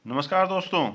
नमस्कार दोस्तों,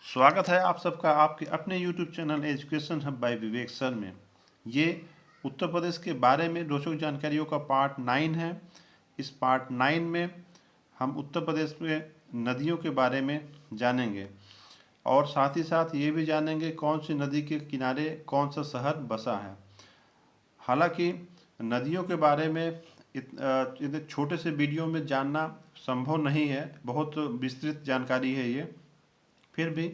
स्वागत है आप सबका आपके अपने YouTube channel education hub by Vivek sir में। ये उत्तर प्रदेश के बारे में रोचक जानकारियों का पार्ट 9 है। इस पार्ट 9 में हम उत्तर प्रदेश में नदियों के बारे में जानेंगे और साथ ही साथ ये भी जानेंगे कौन सी नदी के किनारे कौन सा शहर बसा है। हालांकि नदियों के बारे में इतने छोटे से वीडियो में जानना संभव नहीं है, बहुत विस्तृत जानकारी है ये। फिर भी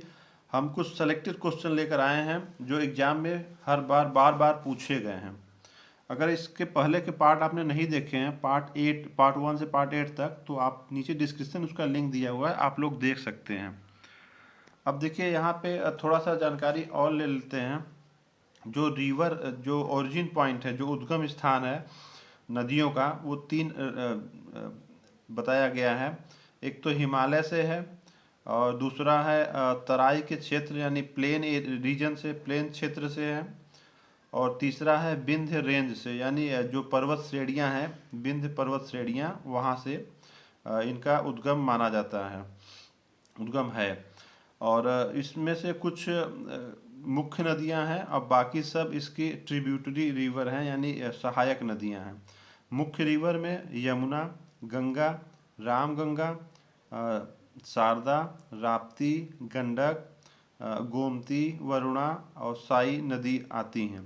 हम कुछ सेलेक्टेड क्वेश्चन लेकर आए हैं जो एग्जाम में हर बार बार पूछे गए हैं। अगर इसके पहले के पार्ट आपने नहीं देखे हैं, पार्ट 1 से पार्ट 8 तक, तो आप नीचे डिस्क्रिप्शन उसका लिंक दिया हुआ है, आप लोग देख सकते हैं। अब देखिए यहाँ पे थोड़ा सा जानकारी और ले लेते हैं। जो ओरिजिन पॉइंट है, जो उद्गम स्थान है नदियों का, वो 3 बताया गया है। एक तो हिमालय से है, और दूसरा है तराई के क्षेत्र यानी प्लेन रीजन से, प्लेन क्षेत्र से है, और तीसरा है विंध्य रेंज से यानी जो पर्वत श्रेणियाँ हैं, विंध्य पर्वत श्रेणियाँ, वहाँ से इनका उद्गम माना जाता है, उद्गम है। और इसमें से कुछ मुख्य नदियां हैं, अब बाकी सब इसकी ट्रिब्यूटरी रिवर हैं यानी सहायक नदियां हैं। मुख्य रिवर में यमुना, गंगा, रामगंगा, शारदा, राप्ती, गंडक, गोमती, वरुणा और साई नदी आती हैं।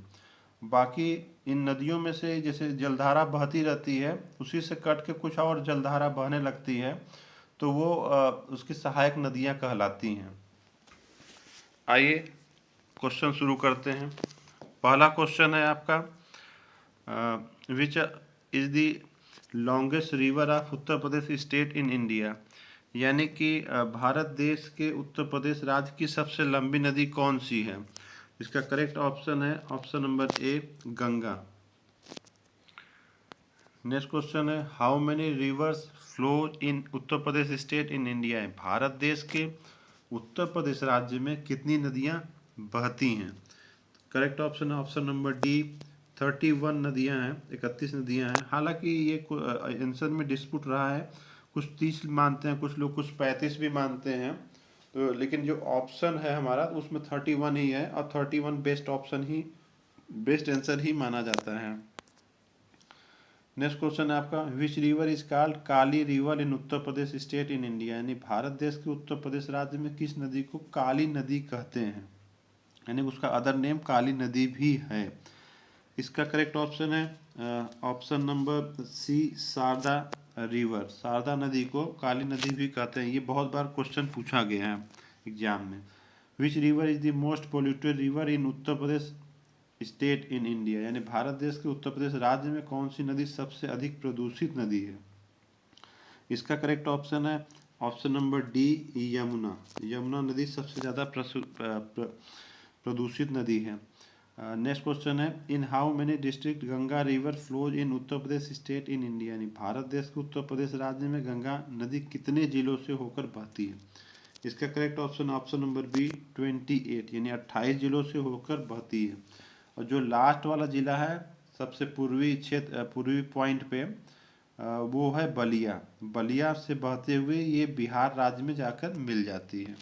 बाकी इन नदियों में से जैसे जलधारा बहती रहती है, उसी से कट के कुछ और जलधारा बहने लगती है, तो वो उसकी सहायक नदियां कहलाती हैं। आइए क्वेश्चन शुरू करते हैं। पहला क्वेश्चन है आपका, which is the longest river of Uttar Pradesh state in India, यानी कि भारत देश के उत्तर प्रदेश राज्य की सबसे लंबी नदी कौन सी है। इसका करेक्ट ऑप्शन है option number A, Ganga. Next question है, how many rivers flow in Uttar Pradesh state in India, है भारत देश के उत्तर प्रदेश राज्य में कितनी नदियां बहती हैं। करेक्ट ऑप्शन है ऑप्शन नंबर डी, 31 नदियां हैं, 31 नदियां हैं। हालांकि ये आंसर में डिस्प्यूट रहा है, कुछ 30 मानते हैं कुछ लोग, कुछ 35 भी मानते हैं, तो लेकिन जो ऑप्शन है हमारा उसमें 31 ही है, और 31 बेस्ट ऑप्शन ही, बेस्ट आंसर ही माना जाता है। नेक्स्ट क्वेश्चन है आपका, which river is called Kali river in Uttar Pradesh state in India, यानी भारत देश के उत्तर प्रदेश राज्य में किस नदी को काली नदी कहते हैं, यानी उसका अदर नेम काली नदी भी है। इसका करेक्ट ऑप्शन है option number C, Sharda river. Sharda नदी को काली नदी भी कहते हैं, ये बहुत बार क्वेश्चन पूछा गया है एग्जाम में। Which river is the most polluted river in Uttar Pradesh state in India, यानी भारत देश के उत्तर प्रदेश राज्य में कौन सी नदी सबसे अधिक प्रदूषित नदी है। इसका करेक्ट ऑप्शन है option number D, Yamuna. Yamuna नदी सबसे ज़्यादा प्रदूषित नदी है। नेक्स्ट क्वेश्चन है, in how many district Ganga river flows in Uttar Pradesh state in India, यानी भारत देश के उत्तर प्रदेश राज्य में गंगा नदी कितने जिलों से होकर बहती है। इसका correct option option number B, 28, यानी 28 जिलों से होकर बहती है। और जो लास्ट वाला जिला है सबसे पूर्वी क्षेत्र, पूर्वी पॉइंट पे, वो है बलिया। बलिया से बहते हुए ये बिहार राज्य में जाकर मिल जाती है।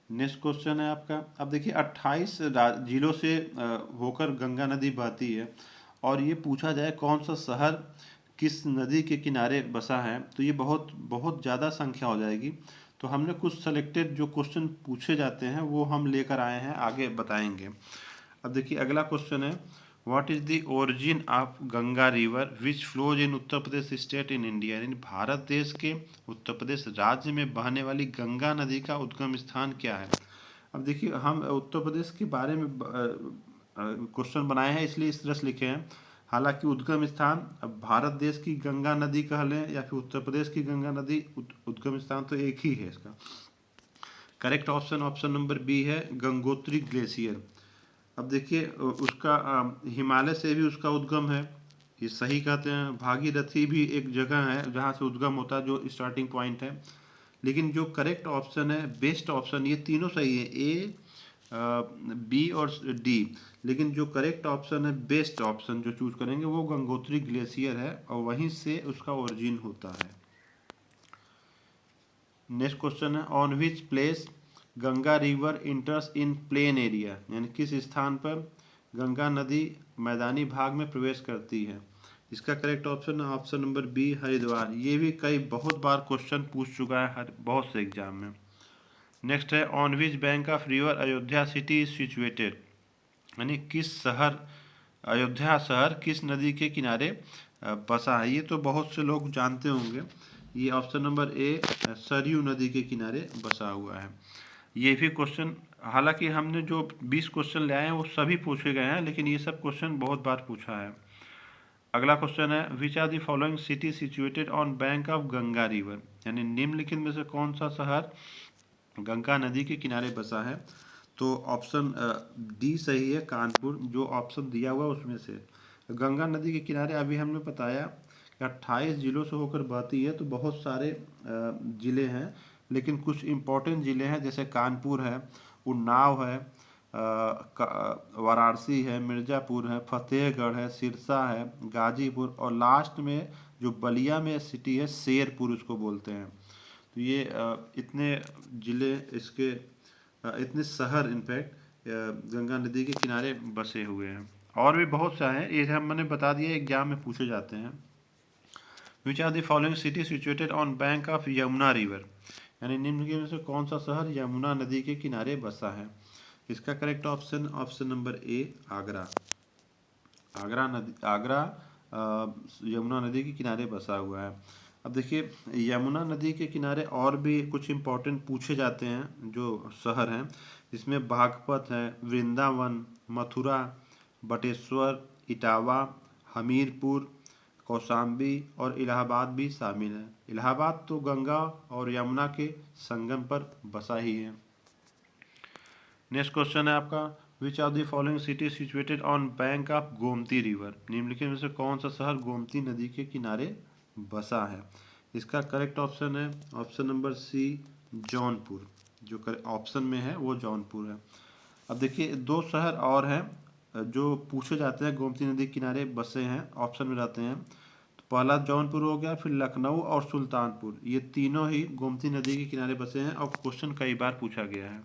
नेक्स्ट क्वेश्चन है आपका, अब देखिए 28 जिलों से होकर गंगा नदी बहती है, और ये पूछा जाए कौन सा शहर किस नदी के किनारे बसा है, तो ये बहुत बहुत ज़्यादा संख्या हो जाएगी। तो हमने कुछ सेलेक्टेड जो क्वेश्चन पूछे जाते हैं वो हम लेकर आए हैं, आगे बताएंगे। अब देखिए अगला क्वेश्चन है, what is the origin of Ganga river which flows in Uttar Pradesh state in India, यानी भारत देश के उत्तर प्रदेश राज्य में बहने वाली गंगा नदी का उद्गम स्थान क्या है। अब देखिए हम उत्तर प्रदेश के बारे में क्वेश्चन बनाए हैं, इसलिए इस तरह से लिखे हैं। हालांकि उद्गम स्थान, अब भारत देश की गंगा नदी कह लें या फिर उत्तर प्रदेश की गंगा नदी, उद्गम स्थान तो एक ही है इसका। Correct option option number B है, गंगोत्री ग्लेशियर। अब देखिए उसका हिमालय से भी उसका उद्गम है, ये सही कहते हैं। भागीरथी भी एक जगह है जहाँ से उद्गम होता है, जो स्टार्टिंग पॉइंट है। लेकिन जो करेक्ट ऑप्शन है, बेस्ट ऑप्शन, ये तीनों सही है, ए, बी और डी, लेकिन जो करेक्ट ऑप्शन है, बेस्ट ऑप्शन जो चूज करेंगे वो गंगोत्री ग्लेशियर है, और वहीं से उसका ओरिजिन होता है। नेक्स्ट क्वेश्चन है on which place Ganga river इंटर्स in plain area, यानी किस स्थान पर गंगा नदी मैदानी भाग में प्रवेश करती है। इसका करेक्ट ऑप्शन है ऑप्शन नंबर बी हरिद्वार। ये भी कई बहुत बार क्वेश्चन पूछ चुका है हर बहुत से एग्जाम में। नेक्स्ट है on which bank of river Ayodhya city is situated, यानी किस शहर अयोध्या शहर किस नदी के किनारे बसा है। ये तो बहुत से लोग जानते होंगे। ये ऑप्शन नंबर ए सरयू नदी के किनारे बसा हुआ है। ये भी क्वेश्चन, हालांकि हमने जो 20 क्वेश्चन ले आए हैं वो सभी पूछे गए हैं, लेकिन ये सब क्वेश्चन बहुत बार पूछा है। अगला क्वेश्चन है which are the following city situated on bank of Ganga river, यानी निम्नलिखित में से कौन सा शहर गंगा नदी के किनारे बसा है। तो ऑप्शन डी सही है, कानपुर, जो ऑप्शन दिया हुआ उसमें से। गंगा नदी के किनारे अभी हमने बताया कि 28 जिलों से होकर बहती है, तो बहुत सारे ज़िले हैं, लेकिन कुछ इम्पोर्टेंट ज़िले हैं जैसे कानपुर है, उन्नाव है, वाराणसी है, मिर्ज़ापुर है, फतेहगढ़ है, सिरसा है, गाजीपुर, और लास्ट में जो बलिया में सिटी है शेरपुर उसको बोलते हैं। तो ये इतने ज़िले इसके इतने शहर इनफैक्ट गंगा नदी के किनारे बसे हुए हैं। और भी बहुत सा है, ये मैंने बता दिया, एग्जाम में पूछे जाते हैं। Which are the following city situated on bank of Yamuna river, यानी निम्न में से कौन सा शहर यमुना नदी के किनारे बसा है। इसका करेक्ट ऑप्शन ऑप्शन नंबर ए आगरा। आगरा यमुना नदी के किनारे बसा हुआ है। अब देखिए यमुना नदी के किनारे और भी कुछ इम्पोर्टेंट पूछे जाते हैं जो शहर हैं, जिसमें बागपत है, वृंदावन, मथुरा, बटेश्वर, इटावा, हमीरपुर, कौशाम्बी और इलाहाबाद भी शामिल है। इलाहाबाद तो गंगा और यमुना के संगम पर बसा ही है। नेक्स्ट क्वेश्चन है आपका which are the following city situated on bank of Gomti river, निम्नलिखित में से कौन सा शहर गोमती नदी के किनारे बसा है। इसका करेक्ट ऑप्शन है ऑप्शन नंबर सी जौनपुर, जो ऑप्शन में है वो जौनपुर है। अब देखिए दो शहर और हैं जो पूछे जाते हैं गोमती नदी के किनारे बसे हैं, ऑप्शन में रहते हैं। तो पहला जौनपुर हो गया, फिर लखनऊ और सुल्तानपुर, ये तीनों ही गोमती नदी के किनारे बसे हैं और क्वेश्चन कई बार पूछा गया है।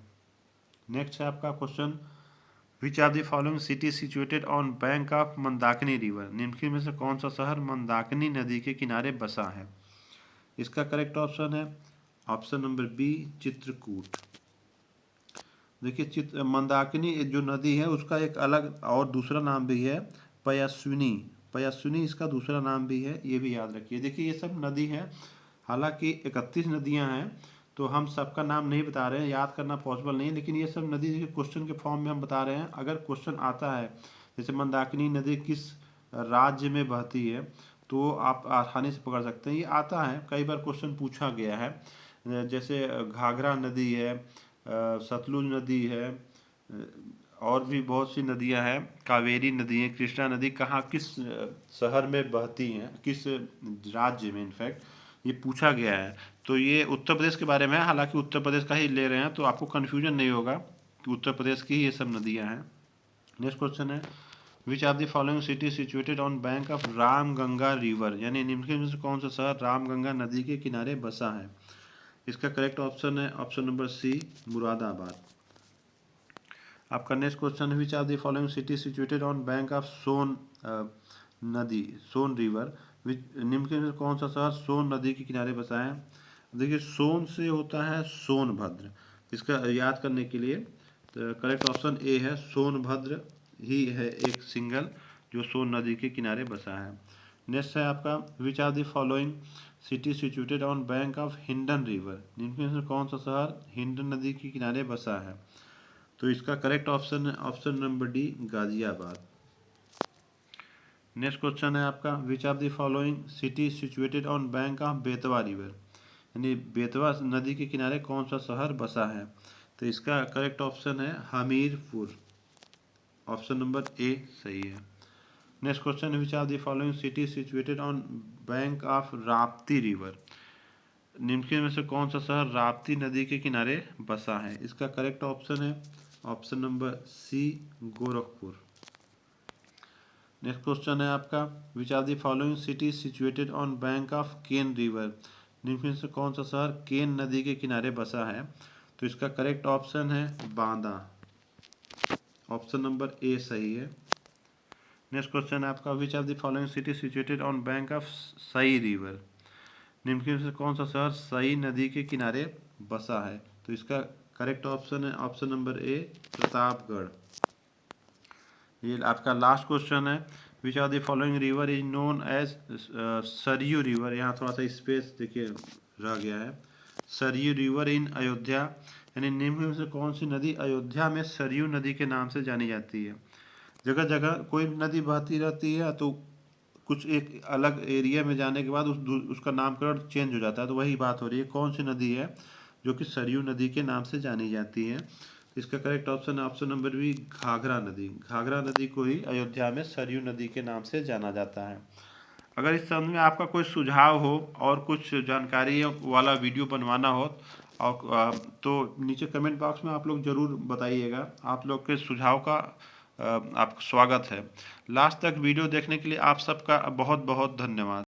नेक्स्ट है आपका question which are the following city situated on bank of Mandakini river, निम्नलिखित में से कौन सा शहर मंदाकिनी नदी के किनारे बसा है। इसका करेक्ट ऑप्शन है ऑप्शन नंबर बी चित्रकूट। देखिए मंदाकिनी जो नदी है उसका एक अलग और दूसरा नाम भी है पयस्विनी। पयस्विनी इसका दूसरा नाम भी है, ये भी याद रखिए। देखिए ये सब नदी है, हालांकि 31 नदियां हैं, तो हम सबका नाम नहीं बता रहे हैं, याद करना पॉसिबल नहीं है, लेकिन ये सब नदी क्वेश्चन के फॉर्म में हम बता रहे हैं। अगर क्वेश्चन आता है जैसे मंदाकिनी नदी किस राज्य में बहती है, तो आप आसानी से पकड़ सकते हैं, ये आता है, कई बार क्वेश्चन पूछा गया है। जैसे घाघरा नदी है, सतलुज नदी है, और भी बहुत सी नदियां हैं, कावेरी नदी है, कृष्णा नदी कहाँ किस शहर में बहती हैं, किस राज्य में, इनफैक्ट ये पूछा गया है। तो ये उत्तर प्रदेश के बारे में है, हालांकि उत्तर प्रदेश का ही ले रहे हैं, तो आपको कन्फ्यूजन नहीं होगा कि उत्तर प्रदेश की ये सब नदियाँ हैं। नेक्स्ट क्वेश्चन है which are the following city situated on bank of Ram Ganga river, यानी निम्नलिखित में से कौन सा शहर राम गंगा नदी के किनारे बसा है। इसका करेक्ट ऑप्शन है ऑप्शन नंबर सी मुरादाबाद। आपका नेक्स्ट क्वेश्चन है which are the following city situated on bank of Son नदी सोन रिवर, निम्नलिखित में कौन सा शहर सोन नदी के किनारे बसा है। देखिए सोन से होता है सोनभद्र, इसका याद करने के लिए तो करेक्ट ऑप्शन ए है सोनभद्र ही है एक सिंगल जो सोन नदी के किनारे बसा है। नेक्स्ट है आपका which are the following city situated on bank of Hindon river, निम्नलिखित में कौन सा शहर हिंडन नदी के किनारे बसा है। तो इसका करेक्ट ऑप्शन है option number D Ghaziabad. Next question है आपका which are the following city situated on bank of Betwa river, यानी बेतवा नदी के किनारे कौन सा शहर बसा है। तो इसका करेक्ट ऑप्शन है हमीरपुर, ऑप्शन नंबर ए सही है। Next question which are the following city situated on bank of Rapti river, निम्नलिखित में से कौन सा शहर राप्ती नदी के किनारे बसा है। इसका करेक्ट ऑप्शन है option number C Gorakhpur. Next question है आपका which are the following city situated on bank of Ken river, निम्न में से कौन सा शहर केन नदी के किनारे बसा है? तो इसका करेक्ट ऑप्शन है बांदा। ऑप्शन नंबर ए सही है। नेक्स्ट क्वेश्चन है आपका, which of the following city situated on bank of Sai river? निम्न में से कौन सा शहर सई नदी के किनारे बसा है? तो इसका करेक्ट ऑप्शन है ऑप्शन नंबर ए प्रतापगढ़। ये आपका लास्ट क्वेश्चन है, which are the following river is known as Saryu river? यहाँ थोड़ा सा स्पेस देखिए रह गया है। सरयू रिवर इन अयोध्या, यानी निम्न में से कौन सी नदी अयोध्या में सरयू नदी के नाम से जानी जाती है? जगह जगह कोई नदी बहती रहती है तो कुछ एक अलग एरिया में जाने के बाद उसका नामकरण चेंज हो जाता है, तो वही बात हो रही है, कौन सी नदी है जो कि सरयू नदी के नाम से जानी जाती है? इसका करेक्ट ऑप्शन है ऑप्शन नंबर बी घाघरा नदी। घाघरा नदी को ही अयोध्या में सरयू नदी के नाम से जाना जाता है। अगर इस संबंध में आपका कोई सुझाव हो और कुछ जानकारी वाला वीडियो बनवाना हो और तो नीचे कमेंट बॉक्स में आप लोग ज़रूर बताइएगा। आप लोग के सुझाव का आपका स्वागत है। लास्ट तक वीडियो देखने के लिए आप सबका बहुत बहुत धन्यवाद।